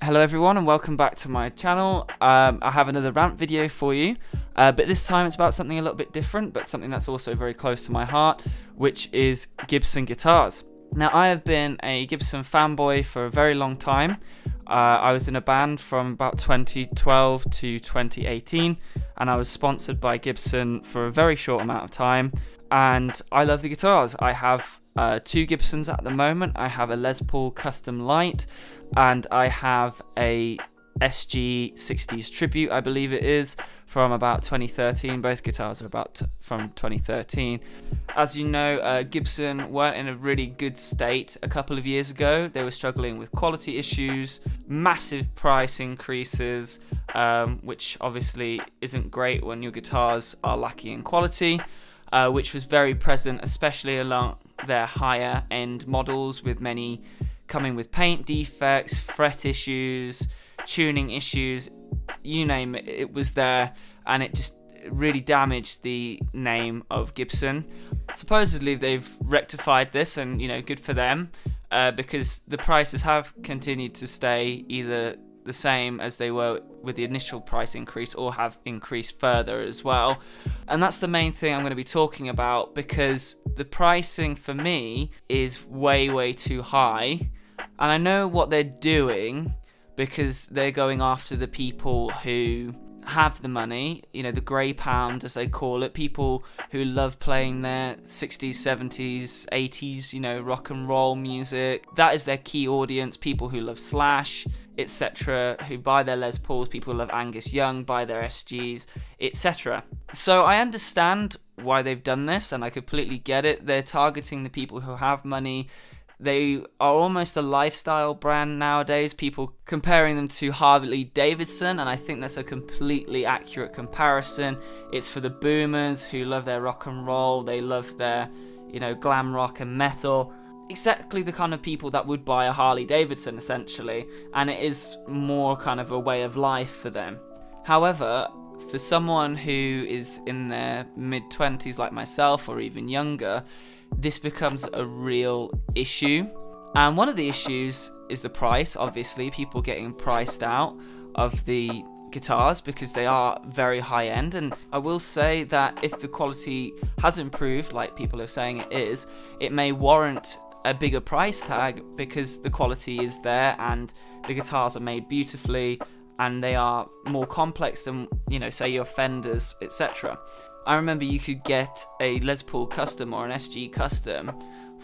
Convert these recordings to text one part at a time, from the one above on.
Hello everyone and welcome back to my channel. I have another rant video for you, but this time it's about something a little bit different, but something that's also very close to my heart, which is Gibson guitars. Now, I have been a Gibson fanboy for a very long time. I was in a band from about 2012 to 2018, and I was sponsored by Gibson for a very short amount of time, and I love the guitars. I have two Gibsons at the moment. I have a Les Paul Custom Light, and I have a SG 60s Tribute, I believe it is, from about 2013. Both guitars are from 2013. As you know, Gibson weren't in a really good state a couple of years ago. They were struggling with quality issues, massive price increases, which obviously isn't great when your guitars are lacking in quality, which was very present, especially along their higher end models, with many coming with paint defects, fret issues, tuning issues, you name it, it was there, and it just really damaged the name of Gibson. Supposedly they've rectified this, and good for them, because the prices have continued to stay either the same as they were with the initial price increase or have increased further as well. And that's the main thing I'm going to be talking about, because the pricing for me is way too high, and I know what they're doing, because they're going after the people who have the money, the grey pound as they call it, people who love playing their 60s, 70s, 80s, rock and roll music. That is their key audience, people who love Slash, etc., who buy their Les Pauls, people who love Angus Young, buy their SGs, etc. So I understand why they've done this, and I completely get it. They're targeting the people who have money. They are almost a lifestyle brand nowadays, people comparing them to Harley Davidson, and I think that's a completely accurate comparison. It's for the boomers who love their rock and roll, they love their, glam rock and metal. Exactly the kind of people that would buy a Harley Davidson, essentially, and it is more kind of a way of life for them. However, for someone who is in their mid-20s like myself, or even younger, this becomes a real issue. And one of the issues is the price. Obviously, people getting priced out of the guitars because they are very high end, and I will say that if the quality has improved, like people are saying it is, it may warrant a bigger price tag because the quality is there and the guitars are made beautifully and they are more complex than, say your Fenders, etc. I remember you could get a Les Paul Custom or an SG Custom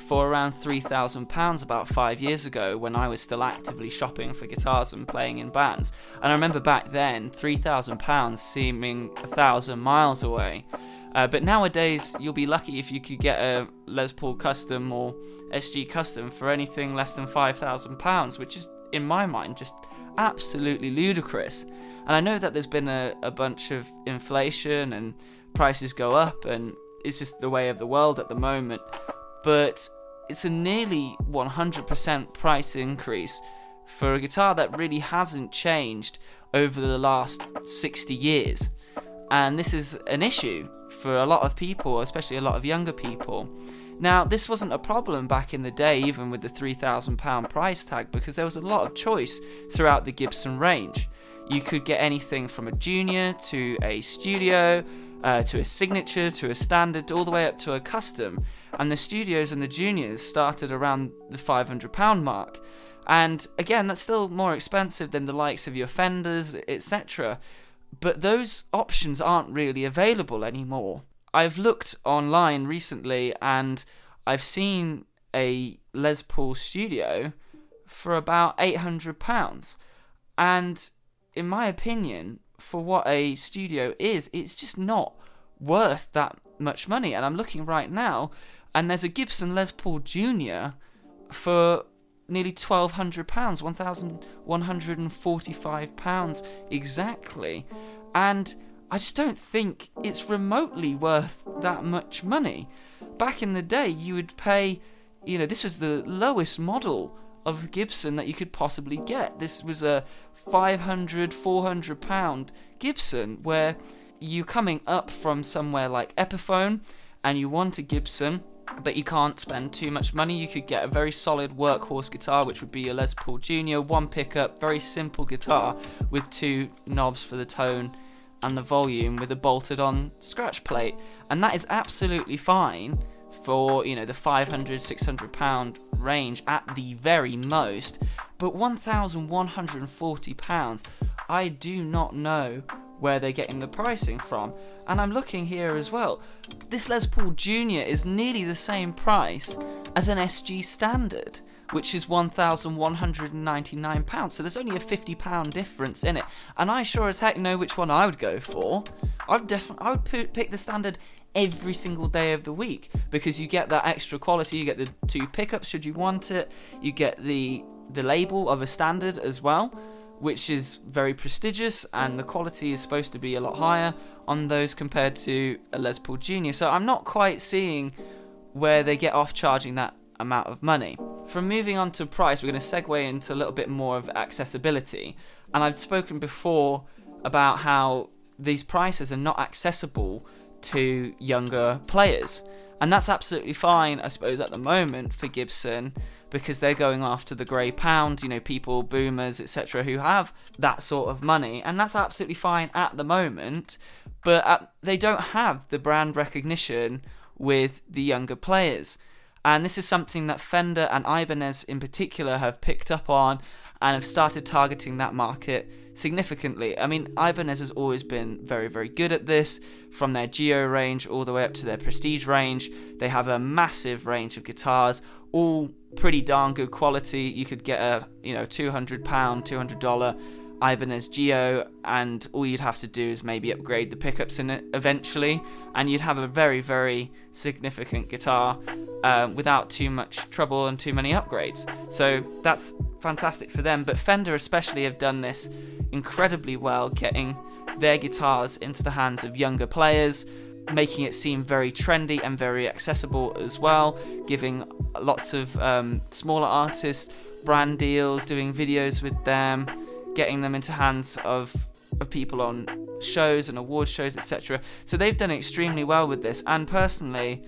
for around £3,000 about 5 years ago, when I was still actively shopping for guitars and playing in bands. And I remember back then, £3,000 seeming 1,000 miles away. But nowadays, you'll be lucky if you could get a Les Paul Custom or SG Custom for anything less than £5,000, which is, in my mind, just absolutely ludicrous. And I know that there's been a bunch of inflation and prices go up, and it's just the way of the world at the moment, but it's a nearly 100% price increase for a guitar that really hasn't changed over the last 60 years. And this is an issue for a lot of people, especially a lot of younger people. Now, this wasn't a problem back in the day, even with the £3,000 price tag, because there was a lot of choice throughout the Gibson range. You could get anything from a junior to a studio, to a signature, to a standard, all the way up to a custom. And the studios and the juniors started around the £500 mark. And again, that's still more expensive than the likes of your Fenders, etc. But those options aren't really available anymore. I've looked online recently and I've seen a Les Paul Studio for about £800. And in my opinion, for what a studio is, it's just not worth that much money. And I'm looking right now, and there's a Gibson Les Paul Junior for nearly £1,200, £1,145 exactly. And I just don't think it's remotely worth that much money. Back in the day, you would pay, this was the lowest model of Gibson that you could possibly get. This was a £500, £400 Gibson, where you coming up from somewhere like Epiphone and you want a Gibson, but you can't spend too much money. You could get a very solid workhorse guitar, which would be a Les Paul Junior, one pickup, very simple guitar with 2 knobs for the tone and the volume with a bolted on scratch plate, and that is absolutely fine for, you know, the 500, 600 pound range at the very most. But £1,140, I do not know where they're getting the pricing from. And I'm looking here as well, this Les Paul Junior is nearly the same price as an SG Standard, which is £1,199, so there's only a £50 difference in it, and I sure as heck know which one I would go for. I would pick the Standard every single day of the week, because you get that extra quality, you get the 2 pickups should you want it, you get the label of a Standard as well, which is very prestigious, and the quality is supposed to be a lot higher on those compared to a Les Paul Junior. So I'm not quite seeing where they get off charging that amount of money. From moving on to price, we're going to segue into a little bit more of accessibility. And I've spoken before about how these prices are not accessible to younger players. And that's absolutely fine, I suppose, at the moment for Gibson, because they're going after the grey pound, you know, people, boomers, etc., who have that sort of money, and that's absolutely fine at the moment, but they don't have the brand recognition with the younger players. And this is something that Fender and Ibanez in particular have picked up on and have started targeting that market significantly. I mean, Ibanez has always been very, very good at this, from their Geo range all the way up to their Prestige range. They have a massive range of guitars, all pretty darn good quality. You could get a, you know, £200, $200 Ibanez Geo, and all you'd have to do is maybe upgrade the pickups in it eventually, and you'd have a very, very significant guitar without too much trouble and too many upgrades. So that's fantastic for them. But Fender especially have done this incredibly well, getting their guitars into the hands of younger players, making it seem very trendy and very accessible as well, giving lots of smaller artists brand deals, doing videos with them, getting them into hands of people on shows and award shows, etc. So they've done extremely well with this, and personally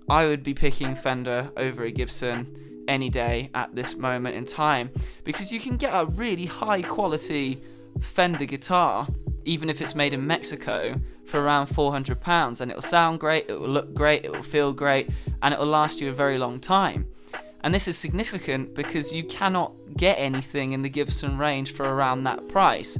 I would be picking Fender over a Gibson any day at this moment in time, because you can get a really high quality Fender guitar, even if it's made in Mexico, for around £400, and it'll sound great, it will look great, it will feel great, and it will last you a very long time. And this is significant because you cannot get anything in the Gibson range for around that price.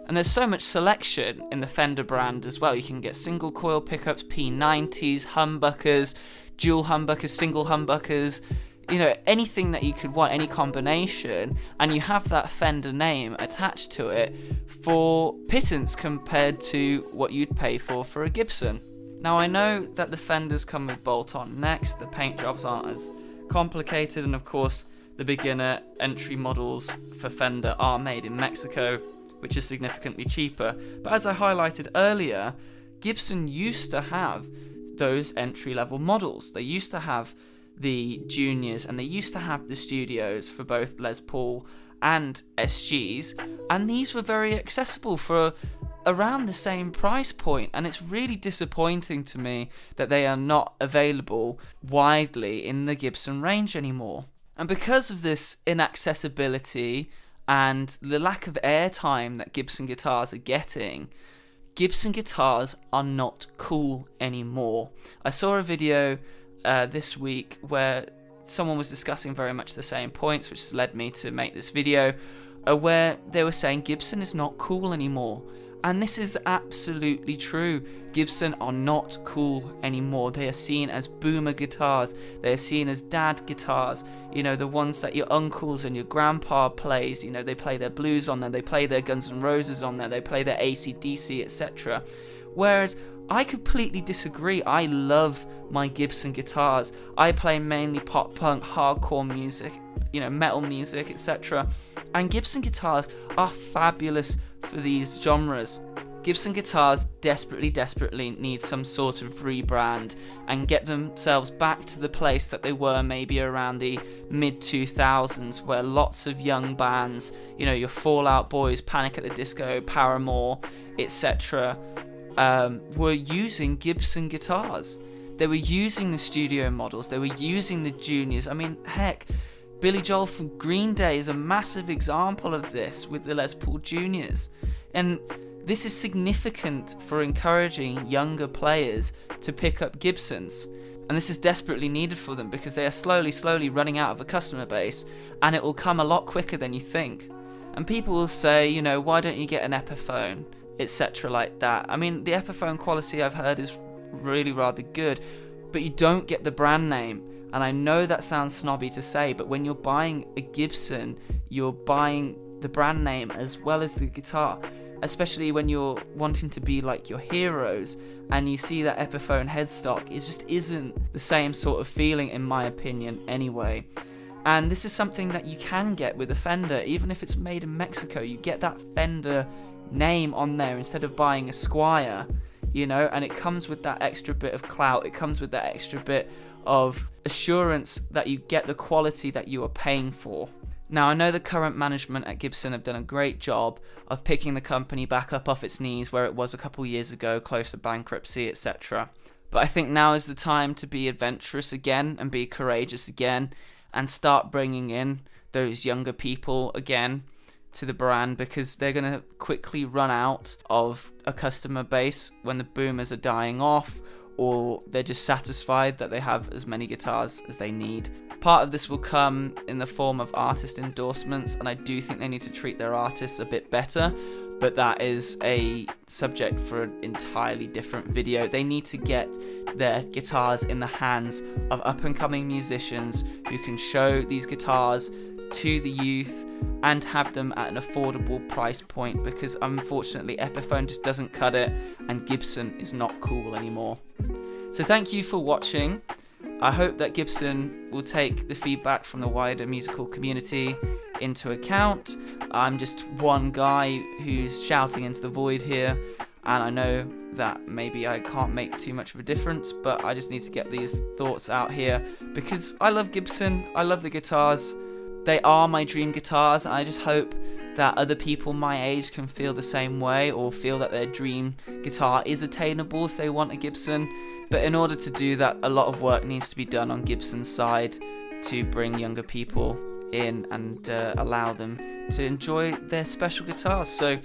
And there's so much selection in the Fender brand as well. You can get single coil pickups, P90s, humbuckers, dual humbuckers, single humbuckers, you know, anything that you could want, any combination, and you have that Fender name attached to it for pittance compared to what you'd pay for a Gibson. Now, I know that the Fenders come with bolt-on necks, the paint jobs aren't as complicated, and of course the beginner entry models for Fender are made in Mexico, which is significantly cheaper. But as I highlighted earlier, Gibson used to have those entry-level models. They used to have the Juniors, and they used to have the Studios for both Les Paul and SGs, and these were very accessible for around the same price point, and it's really disappointing to me that they are not available widely in the Gibson range anymore. And because of this inaccessibility and the lack of airtime that Gibson guitars are getting, Gibson guitars are not cool anymore. I saw a video this week where someone was discussing very much the same points, which has led me to make this video, where they were saying Gibson is not cool anymore. And this is absolutely true. Gibson are not cool anymore. They are seen as boomer guitars. They are seen as dad guitars. You know, the ones that your uncles and your grandpa plays. You know, they play their blues on there. They play their Guns N' Roses on there. They play their AC/DC, etc. Whereas I completely disagree. I love my Gibson guitars. I play mainly pop punk, hardcore music, you know, metal music, etc. And Gibson guitars are fabulous for these genres. Gibson guitars desperately need some sort of rebrand and get themselves back to the place that they were maybe around the mid-2000s, where lots of young bands, you know, your Fall Out Boys, Panic at the Disco, Paramore, etc., were using Gibson guitars. They were using the studio models, they were using the juniors. I mean, heck, Billy Joel from Green Day is a massive example of this with the Les Paul Juniors. And this is significant for encouraging younger players to pick up Gibsons. And this is desperately needed for them because they are slowly running out of a customer base, and it will come a lot quicker than you think. And people will say, you know, why don't you get an Epiphone, etc. like that. I mean, the Epiphone quality I've heard is really rather good, but you don't get the brand name. And I know that sounds snobby to say, but when you're buying a Gibson, you're buying the brand name as well as the guitar, especially when you're wanting to be like your heroes, and you see that Epiphone headstock. It just isn't the same sort of feeling, in my opinion, anyway. And this is something that you can get with a Fender, even if it's made in Mexico. You get that Fender name on there instead of buying a Squier, you know, and it comes with that extra bit of clout. It comes with that extra bit of assurance that you get the quality that you are paying for. Now, I know the current management at Gibson have done a great job of picking the company back up off its knees where it was a couple years ago, close to bankruptcy, etc. But I think now is the time to be adventurous again and be courageous again and start bringing in those younger people again to the brand, because they're going to quickly run out of a customer base when the boomers are dying off, or they're just satisfied that they have as many guitars as they need. Part of this will come in the form of artist endorsements, and I do think they need to treat their artists a bit better, but that is a subject for an entirely different video. They need to get their guitars in the hands of up-and-coming musicians who can show these guitars to the youth and have them at an affordable price point, because unfortunately Epiphone just doesn't cut it and Gibson is not cool anymore. So thank you for watching. I hope that Gibson will take the feedback from the wider musical community into account. I'm just one guy who's shouting into the void here, and I know that maybe I can't make too much of a difference, but I just need to get these thoughts out here because I love Gibson, I love the guitars. They are my dream guitars, and I just hope that other people my age can feel the same way, or feel that their dream guitar is attainable if they want a Gibson. But in order to do that, a lot of work needs to be done on Gibson's side to bring younger people in and allow them to enjoy their special guitars. So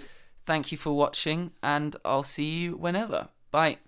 thank you for watching, and I'll see you whenever. Bye.